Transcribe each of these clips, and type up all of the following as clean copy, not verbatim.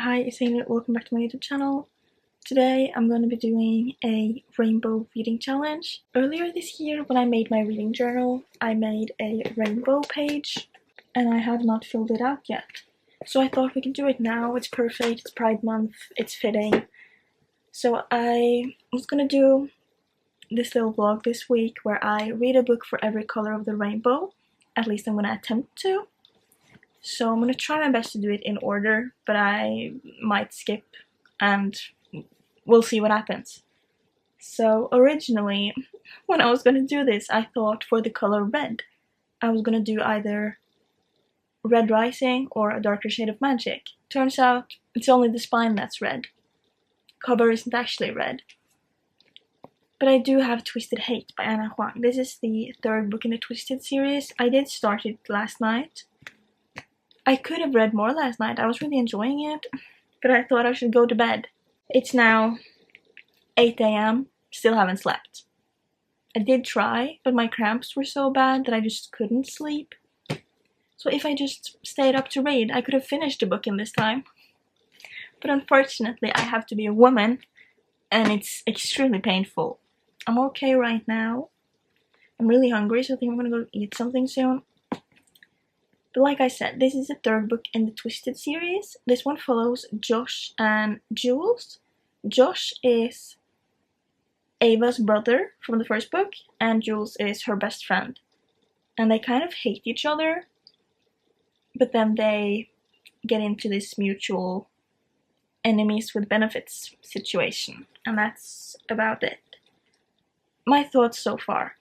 Hi, it's Amy. Welcome back to my YouTube channel. Today I'm going to be doing a rainbow reading challenge. Earlier this year when I made my reading journal, I made a rainbow page and I have not filled it out yet. So I thought we can do it now. It's perfect, it's Pride Month, it's fitting. So I was going to do this little vlog this week where I read a book for every color of the rainbow. At least I'm going to attempt to. So I'm going to try my best to do it in order, but I might skip and we'll see what happens. So originally, when I was going to do this, I thought for the color red, I was going to do either Red Rising or A Darker Shade of Magic. Turns out it's only the spine that's red. Cover isn't actually red. But I do have Twisted Hate by Anna Huang. This is the third book in the Twisted series. I did start it last night. I could have read more last night. I was really enjoying it, but I thought I should go to bed. It's now 8 AM, still haven't slept. I did try, but my cramps were so bad that I just couldn't sleep. So if I just stayed up to read, I could have finished the book in this time. But unfortunately, I have to be a woman, and it's extremely painful. I'm okay right now. I'm really hungry, so I think I'm gonna go eat something soon. But like I said, this is the third book in the Twisted series. This one follows Josh and Jules. Josh is Ava's brother from the first book, and Jules is her best friend. And they kind of hate each other, but then they get into this mutual enemies with benefits situation. And that's about it. My thoughts so far.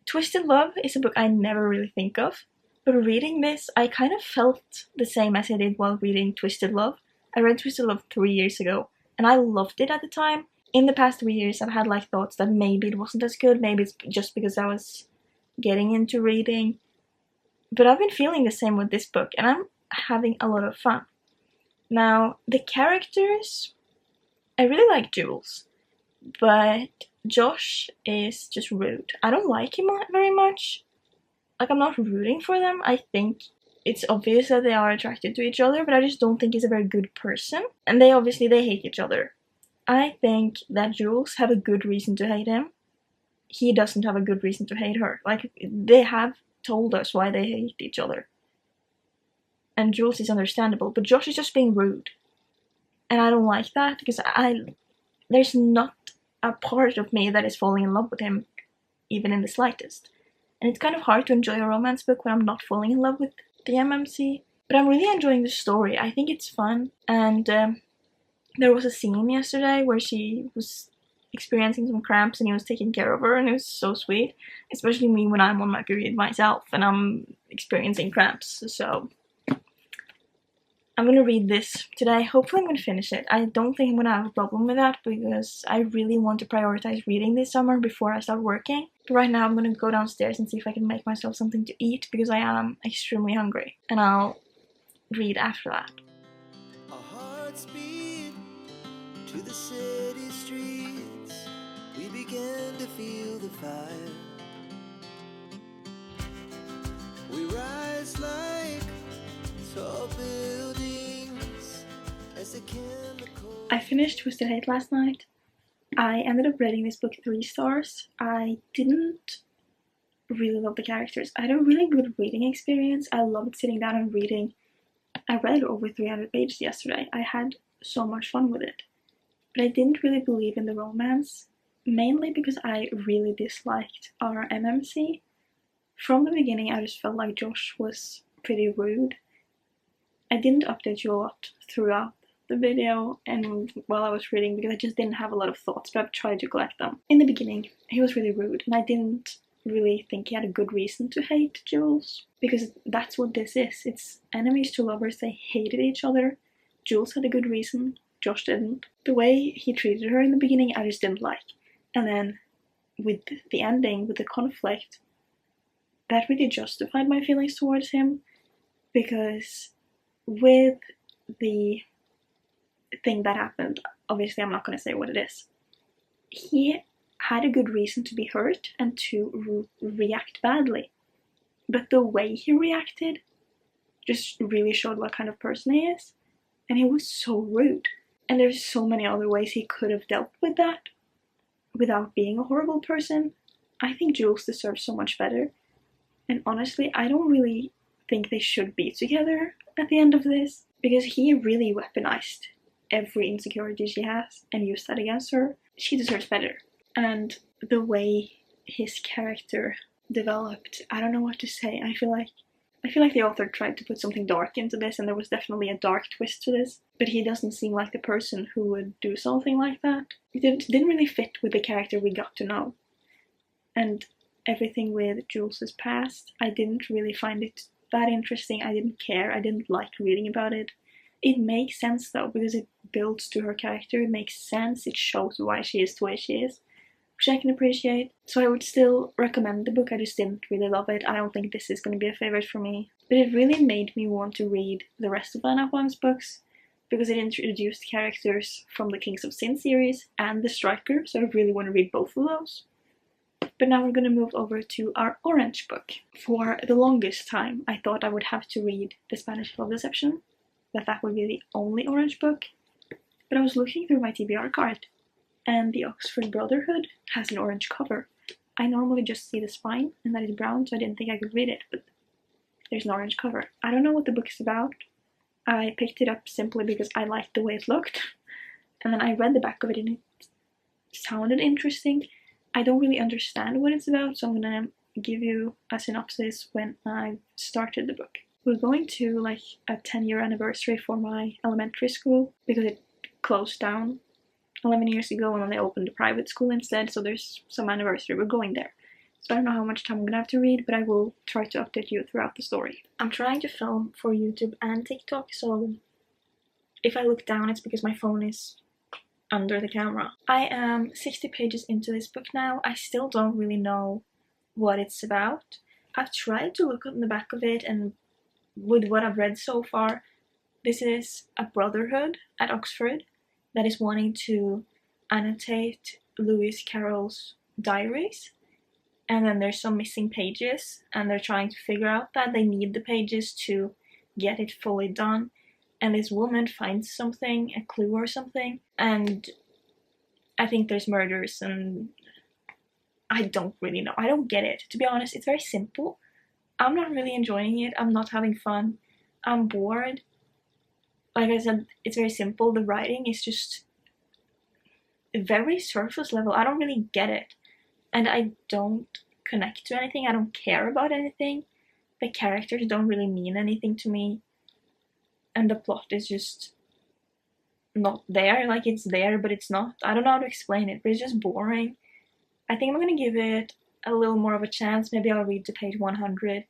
Twisted Love is a book I never really think of. But reading this, I kind of felt the same as I did while reading Twisted Love. I read Twisted Love 3 years ago, and I loved it at the time. In the past 3 years, I've had thoughts that maybe it wasn't as good, maybe it's just because I was getting into reading. But I've been feeling the same with this book, and I'm having a lot of fun. Now, the characters, I really like Jules, but Josh is just rude. I don't like him very much. I'm not rooting for them. I think it's obvious that they are attracted to each other, but I just don't think he's a very good person. And they hate each other. I think that Jules have a good reason to hate him. He doesn't have a good reason to hate her. They have told us why they hate each other. And Jules is understandable, but Josh is just being rude. And I don't like that, because there's not a part of me that is falling in love with him, even in the slightest. And it's kind of hard to enjoy a romance book when I'm not falling in love with the MMC. But I'm really enjoying the story. I think it's fun. And there was a scene yesterday where she was experiencing some cramps and he was taking care of her, and it was so sweet. Especially me when I'm on my period myself and I'm experiencing cramps. So I'm gonna read this today. Hopefully I'm gonna finish it. I don't think I'm gonna have a problem with that, because I really want to prioritize reading this summer before I start working. But right now I'm gonna go downstairs and see if I can make myself something to eat, because I am extremely hungry. And I'll read after that. Our hearts beat to the city streets. We began to feel the fire. We rise like tall buildings as the chemical. I finished Twisted Hate last night. I ended up rating this book 3 stars. I didn't really love the characters. I had a really good reading experience. I loved sitting down and reading. I read over 300 pages yesterday. I had so much fun with it. But I didn't really believe in the romance, mainly because I really disliked our MMC. From the beginning, I just felt like Josh was pretty rude. I didn't update you a lot throughout the video and while I was reading, because I just didn't have a lot of thoughts, but I've tried to collect them. In the beginning, he was really rude, and I didn't really think he had a good reason to hate Jules, because that's what this is. It's enemies to lovers. They hated each other. Jules had a good reason, Josh didn't. The way he treated her in the beginning, I just didn't like. And then with the ending, with the conflict, that really justified my feelings towards him, because with the thing that happened, obviously I'm not going to say what it is, he had a good reason to be hurt and to react badly. But the way he reacted just really showed what kind of person he is. and he was so rude. And there's so many other ways he could have dealt with that without being a horrible person. I think Jules deserves so much better. And honestly, I don't really think they should be together at the end of this, because he really weaponized every insecurity she has and used that against her. She deserves better. And the way his character developed, I don't know what to say. I feel like the author tried to put something dark into this, and there was definitely a dark twist to this, but he doesn't seem like the person who would do something like that. It didn't really fit with the character we got to know. And everything with Jules's past, I didn't really find it that interesting. I didn't care. I didn't like reading about it. It makes sense though, because it builds to her character. It makes sense. It shows why she is the way she is, which I can appreciate. So I would still recommend the book. I just didn't really love it. I don't think this is going to be a favorite for me. But it really made me want to read the rest of Anna Huang's books, because it introduced characters from the Kings of Sin series and The Striker, so I really want to read both of those. But now we're going to move over to our orange book. For the longest time, I thought I would have to read The Spanish Love Deception, that would be the only orange book. But I was looking through my TBR card, and the Oxford Brotherhood has an orange cover. I normally just see the spine, and that is brown, so I didn't think I could read it, but there's an orange cover. I don't know what the book is about. I picked it up simply because I liked the way it looked, and then I read the back of it and it sounded interesting. I don't really understand what it's about, so I'm gonna give you a synopsis when I started the book. We're going to like a 10-year anniversary for my elementary school, because it closed down 11 years ago and then they opened a private school instead, so there's some anniversary. We're going there. So I don't know how much time I'm gonna have to read, but I will try to update you throughout the story. I'm trying to film for YouTube and TikTok, so if I look down, it's because my phone is under the camera. I am 60 pages into this book now. I still don't really know what it's about. I've tried to look on the back of it, and with what I've read so far, this is a brotherhood at Oxford that is wanting to annotate Lewis Carroll's diaries, and then there's some missing pages, and they're trying to figure out that they need the pages to get it fully done. And this woman finds something, a clue or something, and I think there's murders, and I don't really know. I don't get it. To be honest, it's very simple. I'm not really enjoying it. I'm not having fun. I'm bored. Like I said, it's very simple. The writing is just very surface level. I don't really get it. And I don't connect to anything. I don't care about anything. The characters don't really mean anything to me. And the plot is just not there. Like, it's there, but it's not. I don't know how to explain it, but it's just boring. I think I'm gonna give it a little more of a chance. Maybe I'll read to page 100.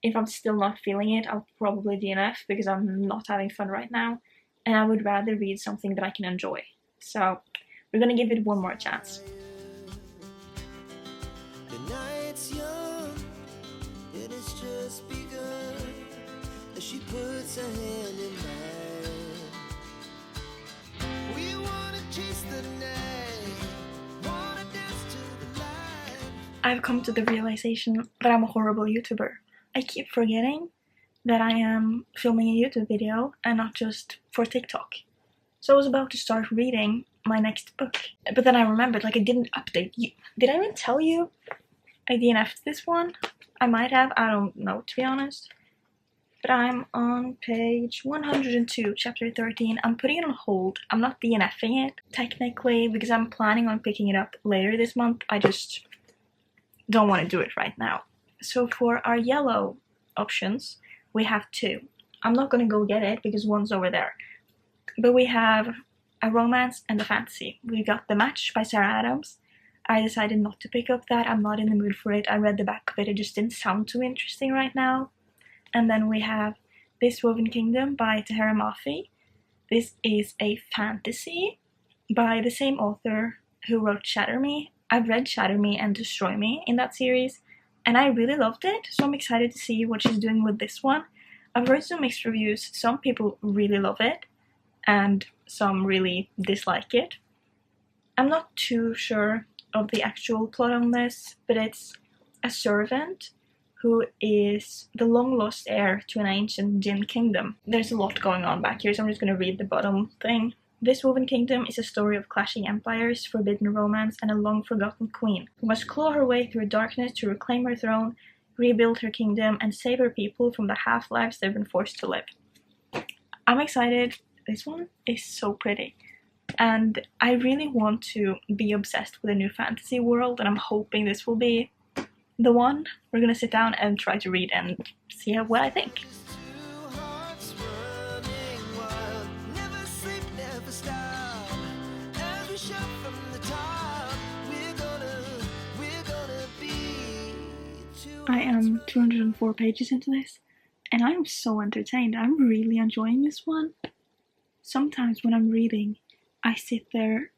If I'm still not feeling it, I'll probably DNF, because I'm not having fun right now. And I would rather read something that I can enjoy. So we're gonna give it one more chance. The night's young, it has just begun. As she puts her hand in mine, we wanna chase the night, wanna dance to the light. I've come to the realization that I'm a horrible YouTuber. I keep forgetting that I am filming a YouTube video and not just for TikTok. So I was about to start reading my next book, but then I remembered, like, I didn't update you. Did I even tell you I DNF'd this one? I might have, I don't know, to be honest. But I'm on page 102, chapter 13. I'm putting it on hold. I'm not DNFing it, technically, because I'm planning on picking it up later this month. I just don't want to do it right now. So for our yellow options, we have two. I'm not going to go get it because one's over there. But we have a romance and a fantasy. We got The Match by Sarah Adams. I decided not to pick up that. I'm not in the mood for it. I read the back of it. It just didn't sound too interesting right now. And then we have This Woven Kingdom by Tahera Mafi. This is a fantasy by the same author who wrote Shatter Me. I've read Shatter Me and Destroy Me in that series, and I really loved it, so I'm excited to see what she's doing with this one. I've heard some mixed reviews. Some people really love it, and some really dislike it. I'm not too sure of the actual plot on this, but it's a servant who is the long-lost heir to an ancient Jin kingdom. There's a lot going on back here, so I'm just going to read the bottom thing. This woven kingdom is a story of clashing empires, forbidden romance, and a long-forgotten queen who must claw her way through darkness to reclaim her throne, rebuild her kingdom, and save her people from the half-lives they've been forced to live. I'm excited. This one is so pretty. And I really want to be obsessed with a new fantasy world, and I'm hoping this will be the one. We're gonna sit down and try to read and see what I think. I am 204 pages into this, and I am so entertained. I'm really enjoying this one. Sometimes when I'm reading, I sit there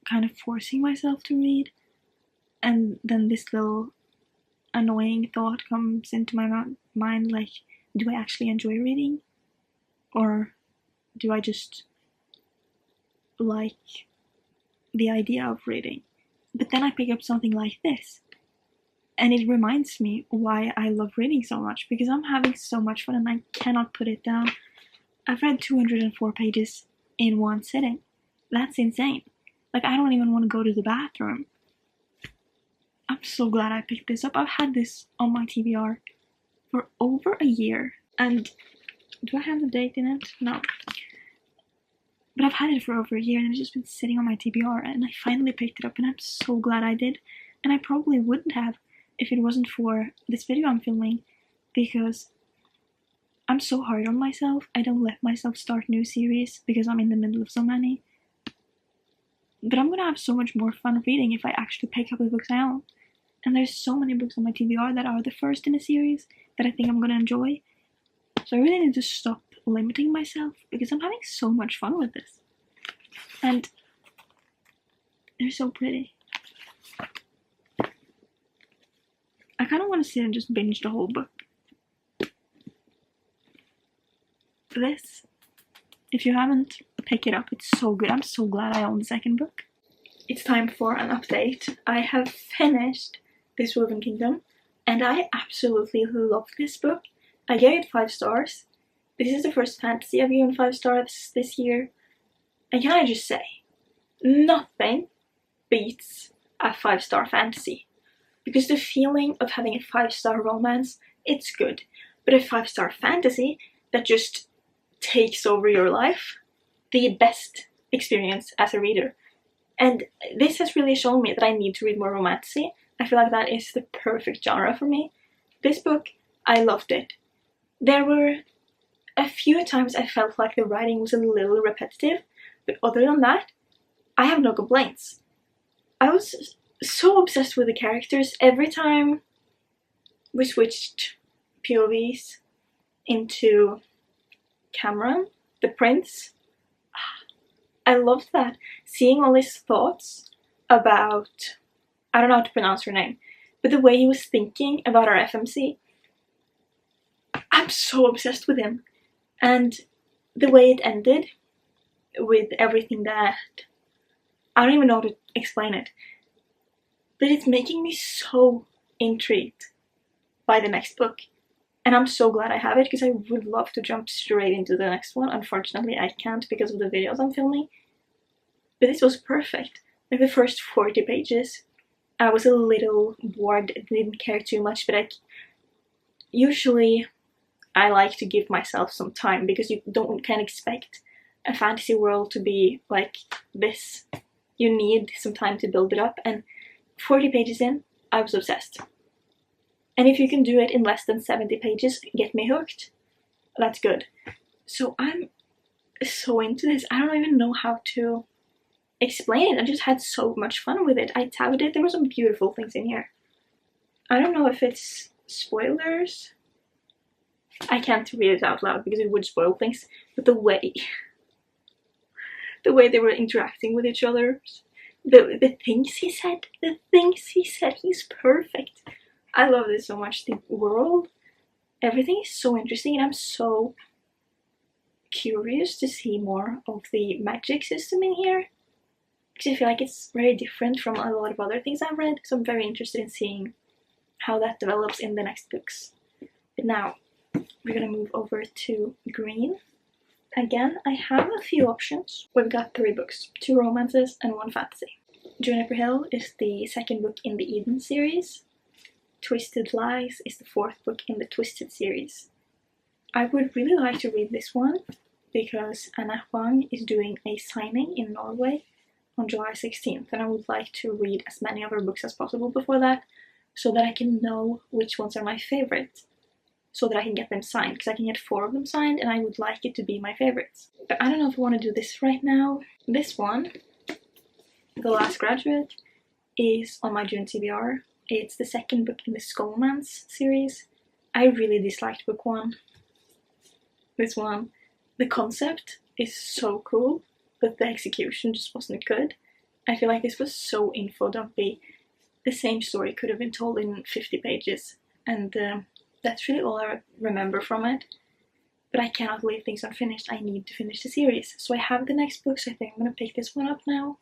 kind of forcing myself to read, and then this little annoying thought comes into my mind, like, do I actually enjoy reading? Or do I just like the idea of reading? But then I pick up something like this, and it reminds me why I love reading so much, because I'm having so much fun and I cannot put it down. I've read 204 pages in one sitting. That's insane. Like, I don't even want to go to the bathroom. I'm so glad I picked this up. I've had this on my TBR for over a year. And do I have the date in it? No. But I've had it for over a year and it's just been sitting on my TBR, and I finally picked it up and I'm so glad I did. And I probably wouldn't have if it wasn't for this video I'm filming, because I'm so hard on myself. I don't let myself start new series because I'm in the middle of so many. But I'm gonna have so much more fun reading if I actually pick up the books I own. And there's so many books on my TBR that are the first in a series that I think I'm gonna enjoy. So I really need to stop limiting myself because I'm having so much fun with this. And they're so pretty. I kind of want to sit and just binge the whole book. This, if you haven't, pick it up. It's so good. I'm so glad I own the second book. It's time for an update. I have finished This Woven Kingdom, and I absolutely love this book. I gave it 5 stars. This is the first fantasy I've given 5 stars this year. And can I just say, nothing beats a 5-star fantasy. Because the feeling of having a 5-star romance, it's good. But a 5-star fantasy that just takes over your life, the best experience as a reader. And this has really shown me that I need to read more romantasy. I feel like that is the perfect genre for me. This book, I loved it. There were a few times I felt like the writing was a little repetitive, but other than that, I have no complaints. I was so obsessed with the characters. Every time we switched POVs into Cameron, the prince, I loved that. Seeing all his thoughts about, I don't know how to pronounce her name, but the way he was thinking about our FMC, I'm so obsessed with him. And the way it ended, with everything that, I don't even know how to explain it, but it's making me so intrigued by the next book. And I'm so glad I have it, because I would love to jump straight into the next one. Unfortunately, I can't because of the videos I'm filming. But this was perfect. Like the first 40 pages, I was a little bored, didn't care too much, but usually I like to give myself some time, because you can't expect a fantasy world to be like this. You need some time to build it up, and 40 pages in, I was obsessed. And if you can do it in less than 70 pages, get me hooked, that's good. So I'm so into this. I don't even know how to explain it. I just had so much fun with it. I tabbed it. There were some beautiful things in here. I don't know if it's spoilers. I can't read it out loud because it would spoil things, but the way they were interacting with each other, the things he said, he's perfect. I love this so much. The world, everything is so interesting, and I'm so curious to see more of the magic system in here, because I feel like it's very different from a lot of other things I've read, so I'm very interested in seeing how that develops in the next books. But now we're gonna move over to green. Again, I have a few options. We've got 3 books, 2 romances and 1 fantasy. Juniper Hill is the 2nd book in the Eden series. Twisted Lies is the 4th book in the Twisted series. I would really like to read this one because Anna Huang is doing a signing in Norway on July 16th, and I would like to read as many of her books as possible before that so that I can know which ones are my favorite, so that I can get them signed, because I can get 4 of them signed and I would like it to be my favorites. But I don't know if I want to do this right now. This one, The Last Graduate, is on my June TBR. It's the 2nd book in the Skullman's series. I really disliked book 1. This one, the concept is so cool, but the execution just wasn't good. I feel like this was so info dumpy. The same story could have been told in 50 pages, and that's really all I remember from it. But I cannot leave things unfinished. I need to finish the series. So I have the next book, so I think I'm gonna pick this one up now.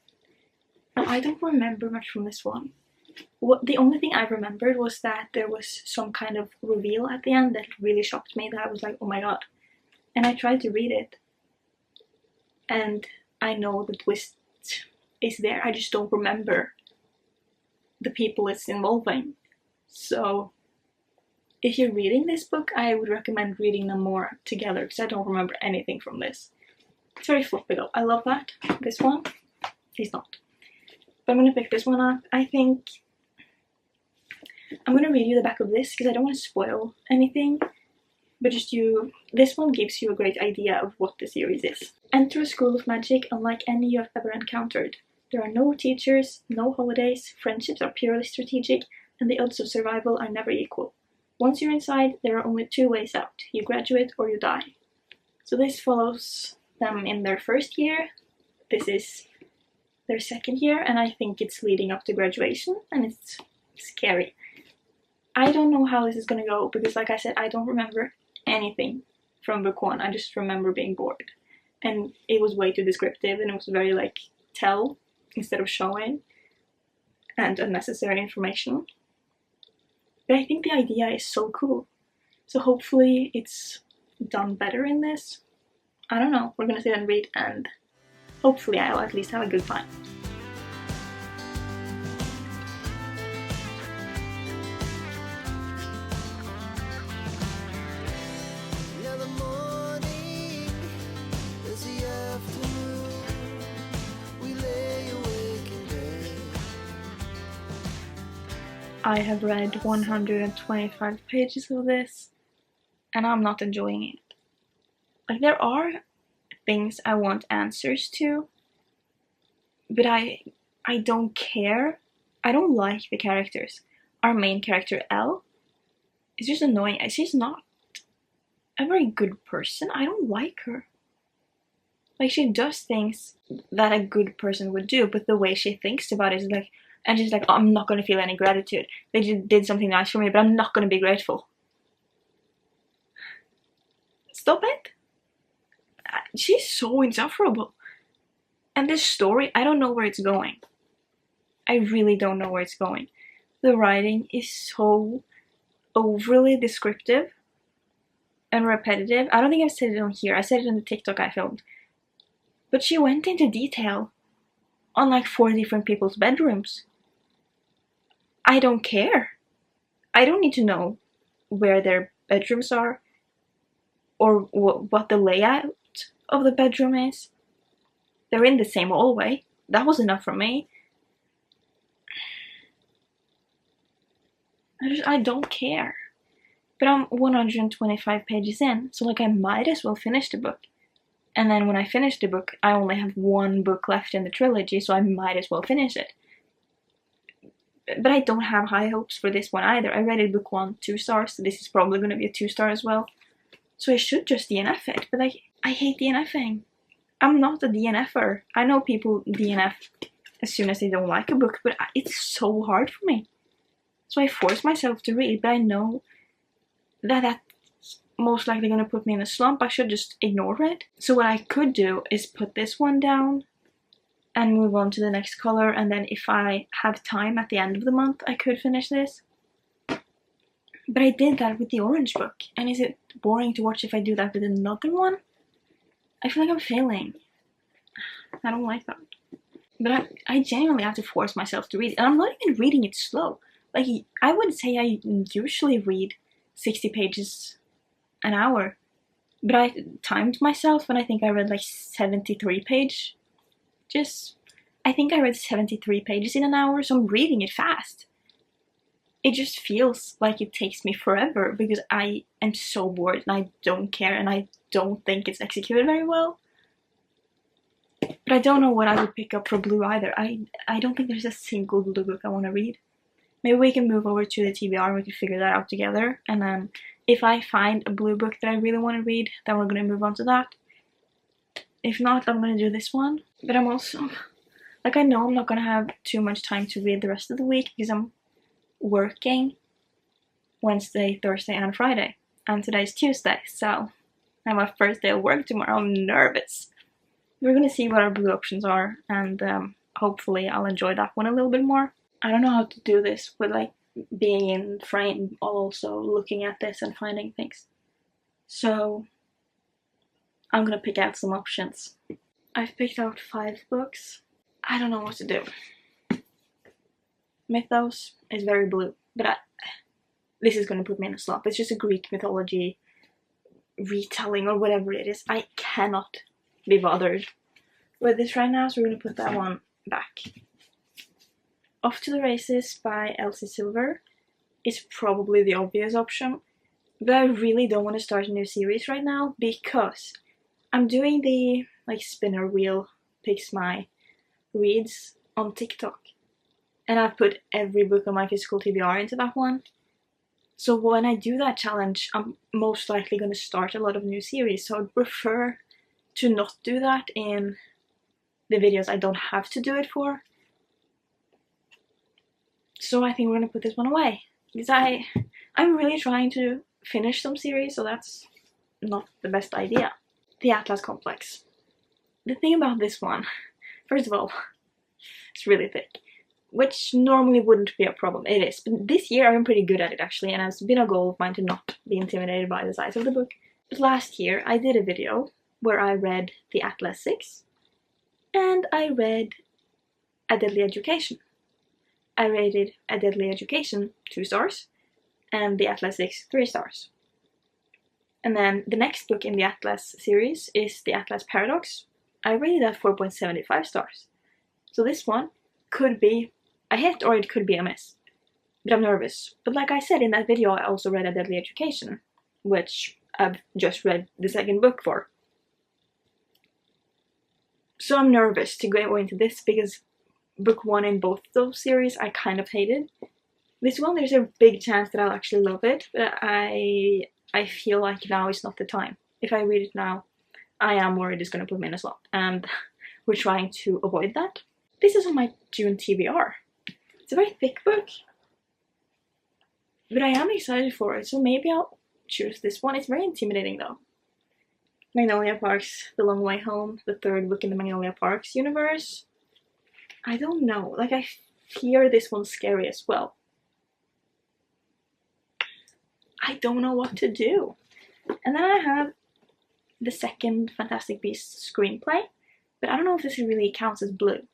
Now, I don't remember much from this one. The only thing I remembered was that there was some kind of reveal at the end that really shocked me, that I was like, oh my god. And I tried to read it, and I know the twist is there, I just don't remember the people it's involving. So if you're reading this book, I would recommend reading them more together, because I don't remember anything from this. It's very floppy though, I love that. This one is not. But I'm gonna pick this one up. I think I'm gonna read you the back of this, because I don't want to spoil anything. But this one gives you a great idea of what the series is. Enter a school of magic unlike any you have ever encountered. There are no teachers, no holidays, friendships are purely strategic, and the odds of survival are never equal. Once you're inside, there are only 2 ways out. You graduate or you die. So this follows them in their 1st year. This is their 2nd year, and I think it's leading up to graduation, and it's scary. I don't know how this is gonna go, because like I said, I don't remember anything from book 1. I just remember being bored, and it was way too descriptive, and it was very like tell instead of showing, and unnecessary information. But I think the idea is so cool, so hopefully it's done better in this. I don't know, we're gonna sit and read, and hopefully I'll at least have a good time. I have read 125 pages of this, and I'm not enjoying it. Like, there are things I want answers to, but I don't care. I don't like the characters. Our main character, Elle, is just annoying. She's not a very good person. I don't like her. Like, she does things that a good person would do, but the way she thinks about it is like, and she's like, oh, I'm not going to feel any gratitude. They did something nice for me, but I'm not going to be grateful. Stop it. She's so insufferable. And this story, I don't know where it's going. I really don't know where it's going. The writing is so overly descriptive and repetitive. I don't think I've said it on here. I said it on the TikTok I filmed. But she went into detail on like 4 different people's bedrooms. I don't care. I don't need to know where their bedrooms are, or what the layout of the bedroom is. They're in the same hallway. That was enough for me. I don't care. But I'm 125 pages in, so like I might as well finish the book. And then when I finish the book, I only have 1 book left in the trilogy, so I might as well finish it. But I don't have high hopes for this one either. I rated book 1 2 stars, so this is probably going to be a 2-star as well. So I should just DNF it, but I hate DNFing. I'm not a DNFer. I know people DNF as soon as they don't like a book, but it's so hard for me. So I force myself to read, but I know that that's most likely going to put me in a slump. I should just ignore it. So what I could do is put this one down and move on to the next color, and then if I have time at the end of the month, I could finish this. But I did that with the orange book, and is it boring to watch if I do that with another one? I feel like I'm failing. I don't like that. But I genuinely have to force myself to read it, and I'm not even reading it slow. Like, I would say I usually read 60 pages an hour, but I timed myself and I think I read like 73 pages. I think I read 73 pages in an hour, so I'm reading it fast. It just feels like it takes me forever because I am so bored and I don't care and I don't think it's executed very well. But I don't know what I would pick up for Blue either. I don't think there's a single Blue book I want to read. Maybe we can move over to the TBR and we can figure that out together. And then if I find a Blue book that I really want to read, then we're going to move on to that. If not, I'm going to do this one. But I'm also, like, I know I'm not going to have too much time to read the rest of the week because I'm working Wednesday, Thursday, and Friday. And today's Tuesday, so I have my first day of work tomorrow. I'm nervous. We're going to see what our Blue options are, and hopefully I'll enjoy that one a little bit more. I don't know how to do this with like being in frame, also looking at this and finding things. So I'm gonna pick out some options. I've picked out 5 books. I don't know what to do. Mythos is very blue, but this is gonna put me in a slump. It's just a Greek mythology retelling or whatever it is. I cannot be bothered with this right now, so we're gonna put that one back. Off to the Races by Elsie Silver is probably the obvious option, but I really don't want to start a new series right now because I'm doing the like spinner wheel picks my reads on TikTok, and I've put every book on my physical TBR into that one. So when I do that challenge, I'm most likely going to start a lot of new series, so I'd prefer to not do that in the videos I don't have to do it for. So I think we're gonna put this one away because I'm really trying to finish some series, so that's not the best idea. The Atlas Complex. The thing about this one, first of all, it's really thick, which normally wouldn't be a problem. It is, but this year I've been pretty good at it actually, and it's been a goal of mine to not be intimidated by the size of the book. But last year I did a video where I read the Atlas 6 and I read A Deadly Education. I rated A Deadly Education 2 stars and the Atlas 6 3 stars. And then the next book in the Atlas series is the Atlas Paradox. I rated that 4.75 stars. So this one could be a hit or it could be a miss. But I'm nervous. But like I said in that video, I also read A Deadly Education, which I've just read the second book for. So I'm nervous to go into this because book 1 in both those series I kind of hated. This one, there's a big chance that I'll actually love it, but I feel like now is not the time. If I read it now, I am worried it's going to put me in a slump, and we're trying to avoid that. This is on my June TBR. It's a very thick book, but I am excited for it, so maybe I'll choose this one. It's very intimidating though. Magnolia Parks, The Long Way Home, the 3rd book in the Magnolia Parks universe. I don't know, like I fear this one's scary as well. I don't know what to do. And then I have the second Fantastic Beasts screenplay, but I don't know if this really counts as blue.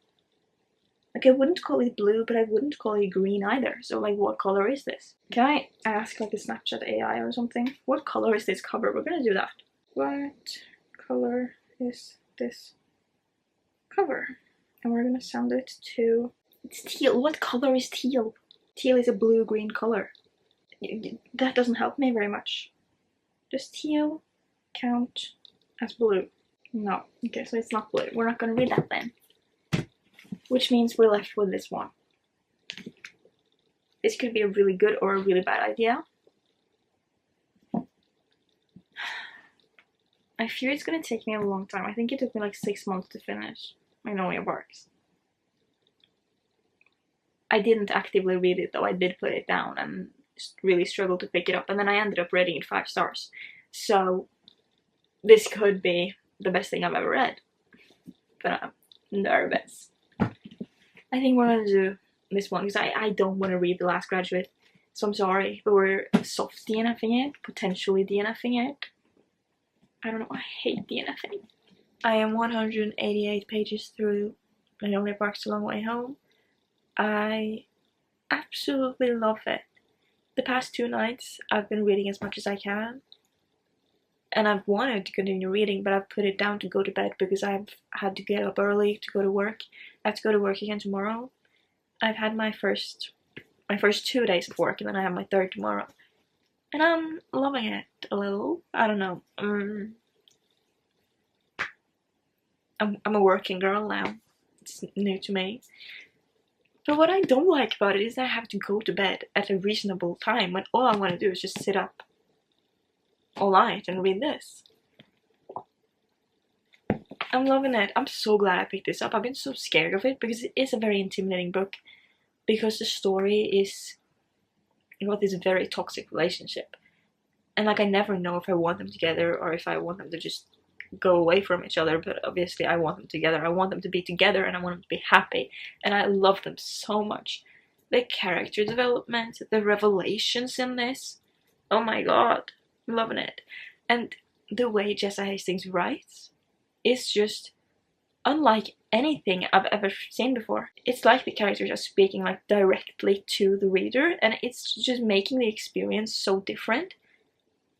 Like I wouldn't call it blue, but I wouldn't call it green either, so like what color is this? Can I ask like a Snapchat AI or something? What color is this cover? We're gonna do that. What color is this cover? And we're gonna send it to... It's teal. What color is teal? Teal is a blue-green color. That doesn't help me very much. Does teal count as blue? No. Okay, so it's not blue. We're not gonna read that then. Which means we're left with this one. This could be a really good or a really bad idea. I fear it's gonna take me a long time. I think it took me like 6 months to finish Magnolia Parks. I didn't actively read it though, I did put it down and really struggled to pick it up, and then I ended up rating it 5 stars. So this could be the best thing I've ever read. But I'm nervous. I think we're gonna do this one because I don't want to read The Last Graduate So I'm sorry, but we're soft DNFing it, potentially DNFing it. I don't know, I hate DNFing. I am 188 pages through It Only Barks a Long Way Home. I absolutely love it. The past 2 nights I've been reading as much as I can. And I've wanted to continue reading, but I've put it down to go to bed because I've had to get up early to go to work. I have to go to work again tomorrow. I've had my first 2 days of work, and then I have my third tomorrow. And I'm loving it a little. I don't know. I'm a working girl now. It's new to me. But what I don't like about it is that I have to go to bed at a reasonable time when all I want to do is just sit up all night and read this. I'm loving it. I'm so glad I picked this up. I've been so scared of it because it is a very intimidating book. Because the story is about this very toxic relationship. And like I never know if I want them together or if I want them to just go away from each other, but obviously I want them together. I want them to be together and I want them to be happy. And I love them so much. The character development, the revelations in this. Oh my god. I'm loving it. And the way Jessa Hastings writes is just unlike anything I've ever seen before. It's like the characters are speaking like directly to the reader, and it's just making the experience so different.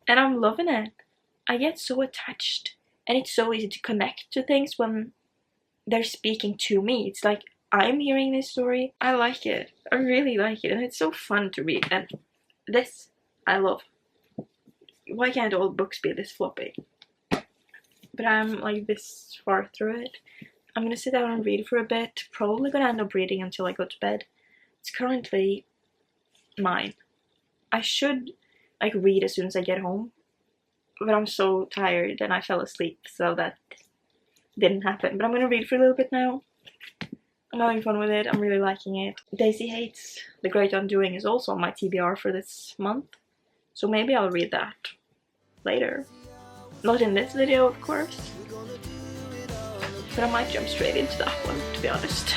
And I'm loving it. I get so attached, and it's so easy to connect to things when they're speaking to me. It's like I'm hearing this story. I like it. I really like it, and it's so fun to read. And this I love. Why can't all books be this floppy? But I'm like this far through it. I'm gonna sit down and read for a bit. Probably gonna end up reading until I go to bed. It's currently 9. I should like read as soon as I get home, but I'm so tired and I fell asleep, so that didn't happen. But I'm gonna read for a little bit now. I'm having fun with it. I'm really liking it. Daisy Hates The Great Undoing is also on my TBR for this month, so maybe I'll read that later. Not in this video, of course, but I might jump straight into that one, to be honest.